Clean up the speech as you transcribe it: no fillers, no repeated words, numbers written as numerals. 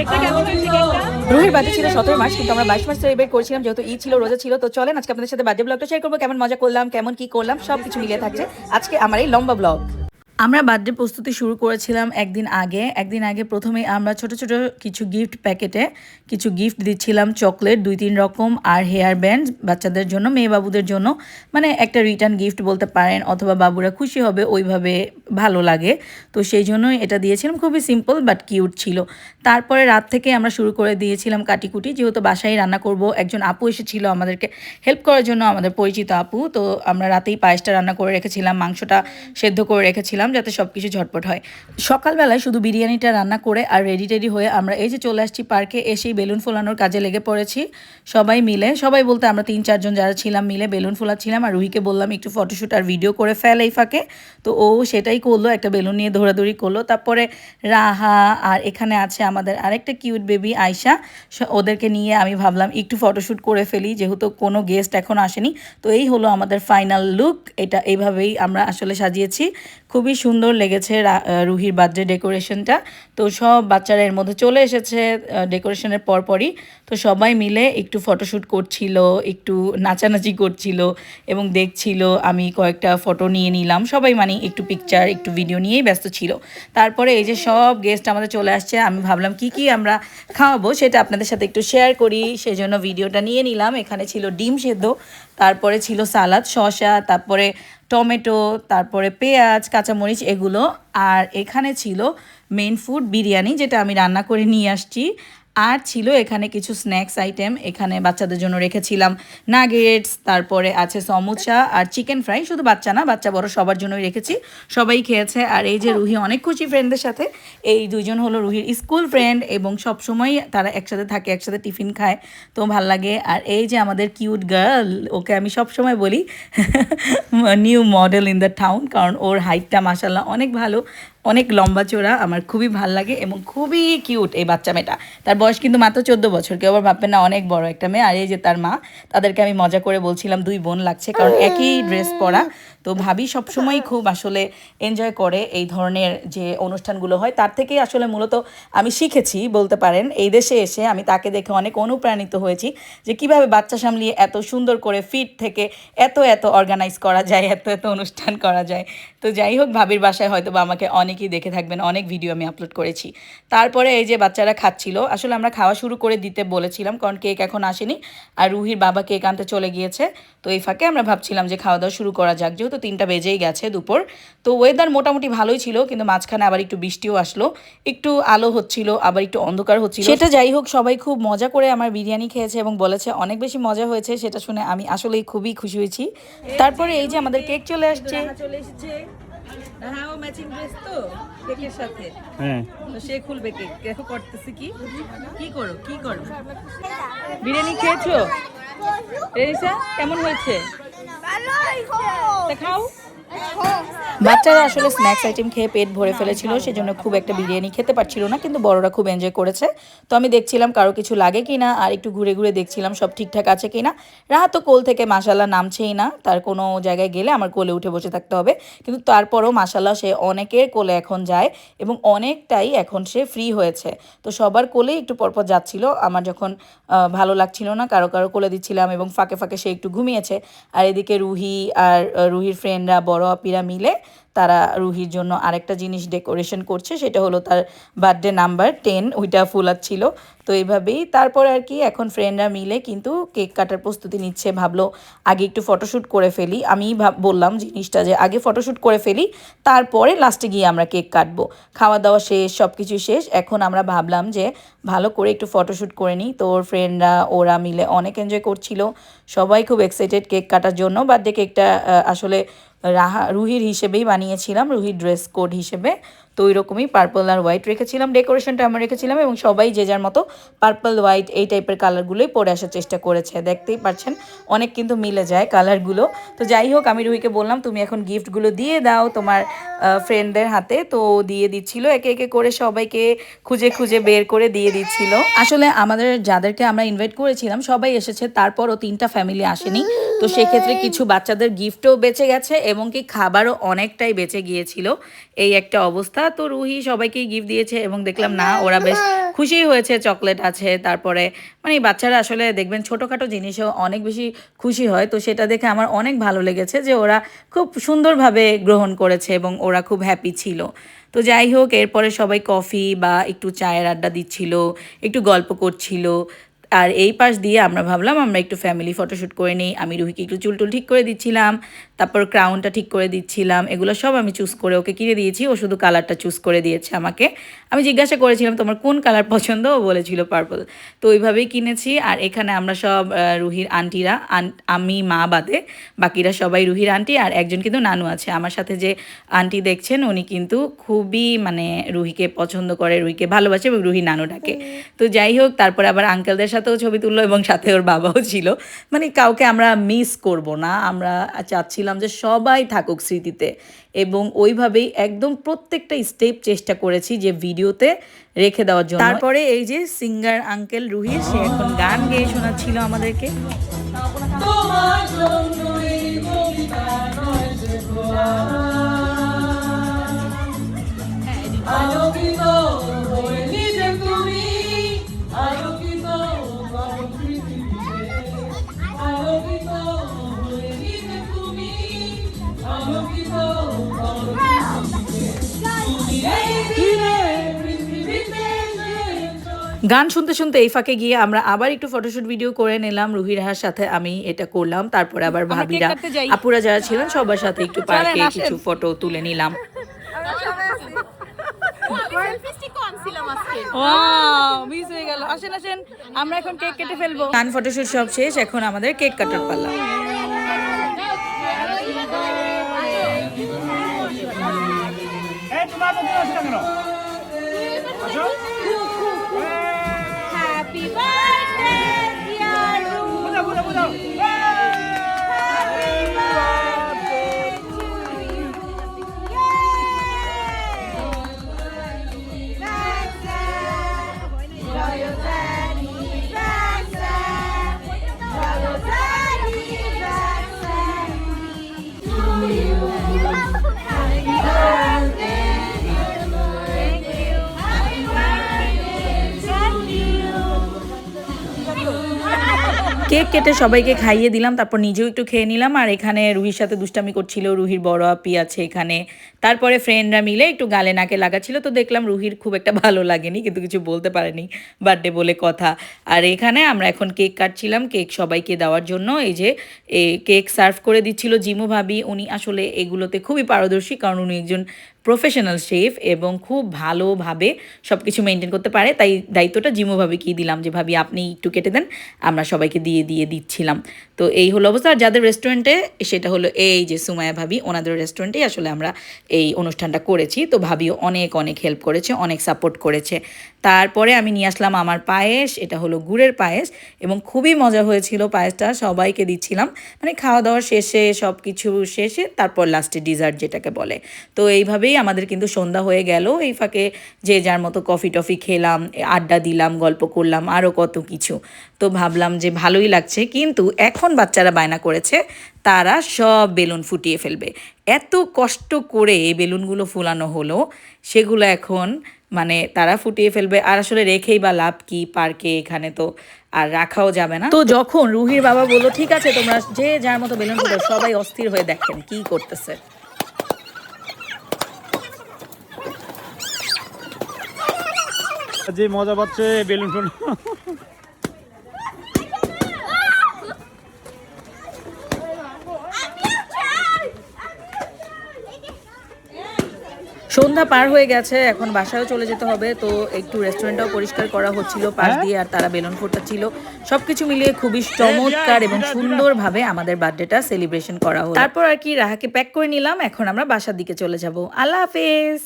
রুহির বার্থডে ছিল 17 মার্চ, কিন্তু আমরা 22 মার্চ সেলিব্রেট করেছিলাম যেহেতু ঈদ ছিল, রোজা ছিল। তো চলেন আজকে আপনাদের সাথে বার্থডে ব্লগটা শেয়ার করবো, কেমন মজা করলাম, কেমন কি করলাম, সবকিছু মিলিয়ে থাকছে আজকে আমার এই লম্বা ব্লগ। আমরা বার্থডে প্রস্তুতি শুরু করেছিলাম একদিন আগে প্রথমেই আমরা ছোট ছোট কিছু গিফট প্যাকেটে কিছু গিফট দিচ্ছিলাম, চকলেট 2-3 রকম আর হেয়ার ব্যান্ড বাচ্চাদের জন্য, মেয়ে বাবুদের জন্য, মানে একটা রিটার্ন গিফট বলতে পারেন, অথবা বাবুরা খুশি হবে ওইভাবে ভালো লাগে। তো সেই জন্যই এটা দিয়েছিলাম, খুবই সিম্পল বাট কিউট ছিল। তারপরে রাত থেকে আমরা শুরু করে দিয়েছিলাম কাটিকুটি, যেহেতু বাসায় রান্না করব। একজন আপু এসেছিল আমাদেরকে হেল্প করার জন্য, আমাদের পরিচিত আপু। তো আমরা রাতেই পায়েসটা রান্না করে রেখেছিলাম, মাংসটা সেদ্ধ করে রেখেছিলাম যাতে সব কিছু ঝটপট হয়। সকালবেলায় শুধু বিরিয়ানিটা রান্না করে আর রেডি হয়ে আমরা এই যে চলে আসছি পার্কে, এসেই বেলুন ফোলানোর কাজে লেগে পড়েছি সবাই মিলে। সবাই বলতে আমরা 3-4 জন যারা ছিলাম মিলে বেলুন ফোলাচ্ছিলাম। আর রুহিকে বললাম একটু ফটোশ্যুট আর ভিডিও করে ফেল এই ফাঁকে, তো ও সেটাই করলো, একটা বেলুন নিয়ে দৌড়াদৌড়ি করলো। তারপরে রাহা আর এখানে আছে আমাদের আরেকটা কিউট বেবি আয়শা, ওদেরকে নিয়ে আমি ভাবলাম একটু ফটোশ্যুট করে ফেলি, যেহেতু কোনো গেস্ট এখন আসেনি। তো এই হলো আমাদের ফাইনাল লুক, এটা এইভাবেই আমরা আসলে সাজিয়েছি। খুবই সুন্দর লেগেছে রুহির বার্থডে ডেকোরেশনটা। তো সব বাচ্চারা এর মধ্যে চলে এসেছে ডেকোরেশনের পরপরই। তো সবাই মিলে একটু ফটোশ্যুট করছিল, একটু নাচানাচি করছিল এবং দেখছিল। আমি কয়েকটা ফটো নিয়ে নিলাম, সবাই মানে একটু পিকচার একটু ভিডিও নিয়েই ব্যস্ত ছিল। তারপরে এই যে সব গেস্ট আমাদের চলে আসছে, আমি ভাবলাম কি আমরা খাওয়াবো সেটা আপনাদের সাথে একটু শেয়ার করি, সেজন্য ভিডিওটা নিয়ে নিলাম। এখানে ছিল ডিম সেদ্ধ, তারপরে ছিল সালাদ, শসা, তারপরে টমেটো, তারপরে পেঁয়াজ, কাঁচামরিচ এগুলো। আর এখানে ছিল মেন ফুড বিরিয়ানি, যেটা আমি রান্না করে নিয়ে আসছি। আর ছিল এখানে কিছু স্ন্যাক্স আইটেম, এখানে বাচ্চাদের জন্য রেখেছিলাম নাগেটস, তারপরে আছে সমুচা আর চিকেন ফ্রাই। শুধু বাচ্চা না, বাচ্চা বড় সবার জন্যই রেখেছি, সবাই খেয়েছে। আর এই যে রুহি অনেক খুশি ফ্রেন্ডদের সাথে, এই দুইজন হলো রুহির স্কুল ফ্রেন্ড এবং সবসময় তারা একসাথে থাকে, একসাথে টিফিন খায়, তো ভাল লাগে। আর এই যে আমাদের কিউট গার্ল, ওকে আমি সবসময় বলি new model in the town, কারণ ওর হাইটটা মাশাল্লাহ অনেক ভালো, অনেক লম্বা চোরা, আমার খুবই ভাল লাগে এবং খুবই কিউট এই বাচ্চা মেয়েটা। তার বয়স কিন্তু মাত্র 14 বছর, কেউ আবার ভাববেন না অনেক বড় একটা মেয়ে। আর এই যে তার মা, তাদেরকে আমি মজা করে বলছিলাম 2 বোন লাগছে, কারণ একই ড্রেস পরা। তো ভাবি সবসময় খুব আসলে এনজয় করে এই ধরনের যে অনুষ্ঠানগুলো হয়, তার থেকেই আসলে মূলত আমি শিখেছি বলতে পারেন। এই দেশে এসে আমি তাকে দেখে অনেক অনুপ্রাণিত হয়েছি যে কিভাবে বাচ্চা সামলিয়ে এত সুন্দর করে ফিট থেকে এত অর্গানাইজ করা যায়, এত অনুষ্ঠান করা যায়। তো যাই হোক, ভাবির বাসায় হয়তো বা আমাকে অনেকেই দেখে থাকবেন, অনেক ভিডিও আমি আপলোড করেছি। তারপরে এই যে বাচ্চারা খাচ্ছিল, আসলে আমরা খাওয়া শুরু করে দিতে বলেছিলাম, কারণ কেক এখন আসেনি আর রুহির বাবা কেক আনতে চলে গিয়েছে। তো এই ফাঁকে আমরা ভাবছিলাম যে খাওয়া দাওয়া শুরু করা যাক, যেহেতু 3টা বেজেই গেছে দুপুর। তো ওয়েদার মোটামুটি ভালোই ছিল, কিন্তু মাঝখানে আবার একটু বৃষ্টিও আসলো, একটু আলো হচ্ছিল আবার একটু অন্ধকার হচ্ছিল। সেটা যাই হোক, সবাই খুব মজা করে আমার বিরিয়ানি খেয়েছে এবং বলেছে অনেক বেশি মজা হয়েছে, সেটা শুনে আমি আসলেই খুবই খুশি হয়েছি। তারপরে এই যে আমাদের কেক চলে আসছে। হ্যাঁ, ও ম্যাচিং ড্রেস তো কেকের সাথে। হ্যাঁ, তো সে খুলবে কেক। দেখো করতেছে কি করো বিরিয়ানি খেয়েছো রেনিসা? কেমন হয়েছে? খাও। বাচ্চারা আসলে স্ন্যাক্স আইটেম খেয়ে পেট ভরে ফেলেছিল, সেজন্য খুব একটা বিরিয়ানি খেতে পারছিল না, কিন্তু বড়রা খুব এনজয় করেছে। তো আমি দেখছিলাম কারো কিছু লাগে কিনা, আর একটু ঘুরে দেখছিলাম সব ঠিকঠাক আছে কিনা। রাহা তো কোল থেকে মাশাল্লাহ নামছেই না, তার কোনো জায়গায় গেলে আমার কোলে উঠে বসে থাকতে হবে, কিন্তু তারপরও মাশাল্লাহ সে অনেকের কোলে এখন যায় এবং অনেকটাই এখন সে ফ্রি হয়েছে। তো সবার কোলেই একটু পরপর যাচ্ছিল। আমার যখন ভালো লাগছিল না, কারো কোলে দিচ্ছিলাম এবং ফাঁকে সে একটু ঘুমিয়েছে। আর এদিকে রুহি আর রুহির ফ্রেন্ডরা, বড় আপিরা মিলে তারা রুহির জন্য আরেকটা জিনিস ডেকোরেশন করছে, সেটা হলো তার বার্থডে নাম্বার 10, ওইটা ফুলাচ্ছিল। তো এইভাবেই তারপর আর কি এখন ফ্রেন্ডরা মিলে কিন্তু কেক কাটার প্রস্তুতি নিচ্ছে। ভাবলো আগে একটু ফটোশ্যুট করে ফেলি, আমি বললাম জিনিসটা যে আগে ফটোশ্যুট করে ফেলি, তারপরে লাস্টে গিয়ে আমরা কেক কাটবো। খাওয়া দাওয়া শেষ, সব কিছু শেষ, এখন আমরা ভাবলাম যে ভালো করে একটু ফটোশ্যুট করে নিই। তো ওর ফ্রেন্ডরা ওরা মিলে অনেক এনজয় করছিল, সবাই খুব এক্সাইটেড কেক কাটার জন্য। বার্থডে কেকটা আসলে রুহির হিসেবেই বানিয়েছিলাম, রুহির ড্রেস কোড হিসেবে। তো ওই রকমই পার্পল আর হোয়াইট রেখেছিলাম, ডেকোরেশনটা আমরা রেখেছিলাম এবং সবাই যে যার মতো পার্পল হোয়াইট এই টাইপের কালারগুলোই পরে আসার চেষ্টা করেছে। দেখতেই পাচ্ছেন অনেক কিন্তু মিলে যায় কালারগুলো। তো যাই হোক, আমি রুহিকে বললাম তুমি এখন গিফটগুলো দিয়ে দাও তোমার ফ্রেন্ডদের হাতে। তো দিয়ে দিচ্ছিল একে করে, সবাইকে খুঁজে বের করে দিয়ে দিচ্ছিল। আসলে আমাদের যাদেরকে আমরা ইনভাইট করেছিলাম সবাই এসেছে, তারপরও 3টা ফ্যামিলি আসেনি। তো সেক্ষেত্রে কিছু বাচ্চাদের গিফটও বেঁচে গেছে এবং কি খাবারও অনেকটাই বেঁচে গিয়েছিল, এই একটা অবস্থা। তো রুহি সবাইকেই গিফট দিয়েছে এবং দেখলাম না ওরা বেশ খুশি হয়েছে, চকলেট আছে। তারপরে মানে বাচ্চারা আসলে দেখবেন ছোটোখাটো জিনিসেও অনেক বেশি খুশি হয়, তো সেটা দেখে আমার অনেক ভালো লেগেছে যে ওরা খুব সুন্দরভাবে গ্রহণ করেছে এবং ওরা খুব হ্যাপি ছিল। তো যাই হোক, এরপরে সবাই কফি বা একটু চায়ের আড্ডা দিচ্ছিল, একটু গল্প করছিল। আর এই পাশ দিয়ে আমরা ভাবলাম আমরা একটু ফ্যামিলি ফটোশ্যুট করে নিই। আমি রুহিকে একটু চুল টুল ঠিক করে দিচ্ছিলাম, তারপর ক্রাউনটা ঠিক করে দিচ্ছিলাম। এগুলো সব আমি চুজ করে ওকে কিনে দিয়েছি, ও শুধু কালারটা চুজ করে দিয়েছে আমাকে। আমি জিজ্ঞাসা করেছিলাম তোমার কোন কালার পছন্দ, ও বলেছিল পার্পল। তো ওইভাবেই কিনেছি। আর এখানে আমরা সব রুহির আন্টিরা, আমি মা বাদে বাকিরা সবাই রুহির আন্টি, আর একজন কিন্তু নানু আছে আমার সাথে। যে আন্টি দেখছেন উনি কিন্তু খুবই মানে রুহিকে পছন্দ করে, রুহিকে ভালোবাসে এবং রুহি নানু ডাকে। তো যাই হোক, তারপরে আবার আঙ্কেলদের সাথেও ছবি তুললো এবং সাথে ওর বাবাও ছিল। মানে কাউকে আমরা মিস করব না, আমরা চাচ্ছিলাম যে সবাই থাকুক স্মৃতিতে, এবং ওইভাবেই একদম প্রত্যেকটা স্টেপ চেষ্টা করেছি যে ভিডিওতে রেখে দেওয়ার জন্য। তারপরে এই যে সিঙ্গার আঙ্কেল রুহির, সে এখন গান গেয়ে শোনাচ্ছিল আমাদেরকে। গান শুনতে শুনতে এই ফাঁকে গিয়ে আমরা আবার একটু ফটোশুট ভিডিও করে নিলাম। রুহিরাহার সাথে আমি এটা করলাম, তারপরে আবার ভাবিরা আপুরা যারা ছিলেন সবার সাথে একটু পার্কে কিছু ফটো তুলে নিলাম। আমরা এখন কেক কেটে ফেলবো। গান ফটোশুট সব শেষ, এখন আমাদের কেক কাটার পালা। Happy birthday, dear Ruhi. Happy birthday to you. Yay! Baxa, royal daddy, Baxa, royal daddy, Baxa, to you. Happy birthday. Cake কেটে সবাইকে খাইয়ে দিলাম, তারপর নিজেও একটু খেয়ে নিলাম। আর এখানে রুহির সাথে দুষ্টামি করছিল রুহির বড় আপি আছে এখানে। তারপরে ফ্রেন্ডরা মিলে একটু গালে নাকে লাগাচ্ছিল, তো দেখলাম রুহির খুব একটা ভালো লাগেনি, কিন্তু কিছু বলতে পারেনি, বার্থডে বলে কথা। আর এখানে আমরা এখন কেক কাটছিলাম কেক সবাইকে দেওয়ার জন্য। এই যে কেক সার্ভ করে দিচ্ছিল জিমু ভাবি। উনি আসলে এগুলোতে খুবই পারদর্শী, কারণ উনি একজন প্রফেশনাল শেফ এবং খুব ভালোভাবে সব কিছু মেনটেন করতে পারে। তাই দায়িত্বটা জিমু ভাবিকেই দিলাম যে ভাবি আপনি একটু কেটে দেন, আমরা সবাইকে দিয়ে দিচ্ছিলাম। তো এই হলো অবস্থা। আর যাদের রেস্টুরেন্টে, সেটা হলো এই যে সুমায়া ভাবি, ওনাদের রেস্টুরেন্টেই আসলে আমরা এই অনুষ্ঠানটা করেছি। তো ভাবিও অনেক অনেক হেল্প করেছে, অনেক সাপোর্ট করেছে। তারপরে আমি নিয়ে আসলাম আমার পায়েস, এটা হলো গুড়ের পায়েস এবং খুবই মজা হয়েছিল পায়েসটা, সবাইকে দিচ্ছিলাম। মানে খাওয়া দাওয়া শেষে, সব কিছু শেষে তারপর লাস্টে ডিজার্ট যেটাকে বলে। তো এইভাবেই আমাদের কিন্তু সন্ধ্যা হয়ে গেল। এই ফাঁকে যে যার মতো কফি টফি খেলাম, আড্ডা দিলাম, গল্প করলাম, আরও কত কিছু। তো ভাবলাম যে ভালোই লাগছে, কিন্তু এখন বাচ্চারা বায়না করেছে তারা সব বেলুন ফুটিয়ে ফেলবে। এত কষ্ট করে এই বেলুনগুলো ফুলানো হলো, সেগুলো এখন মানে তারা ফুটিয়ে ফেলবে। আর আসলে রেখেই বা লাভ কি, পার্কে এখানে তো আর রাখাও যাবে না। তো যখন রুহির বাবা বললো ঠিক আছে তোমরা যে যার মতো বেলুন ফুটো, সবাই অস্থির হয়ে দেখেন কি করতেছে। যে মজা পাচ্ছে বেলুন ফুল। সন্ধ্যা পার হয়ে গেছে, এখন বাসায়ও চলে যেতে হবে। তো একটু রেস্টুরেন্টটাও পরিষ্কার করা হচ্ছিল পাশ দিয়ে, আর তারা বেলুন ফোটাচ্ছিল। সবকিছু মিলিয়ে খুবই চমৎকার এবং সুন্দরভাবে আমাদের বার্থডেটা সেলিব্রেশন করা হলো। তারপর আর কি রাহাকে প্যাক করে নিলাম, এখন আমরা বাসার দিকে চলে যাব। আল্লাহ হাফেজ।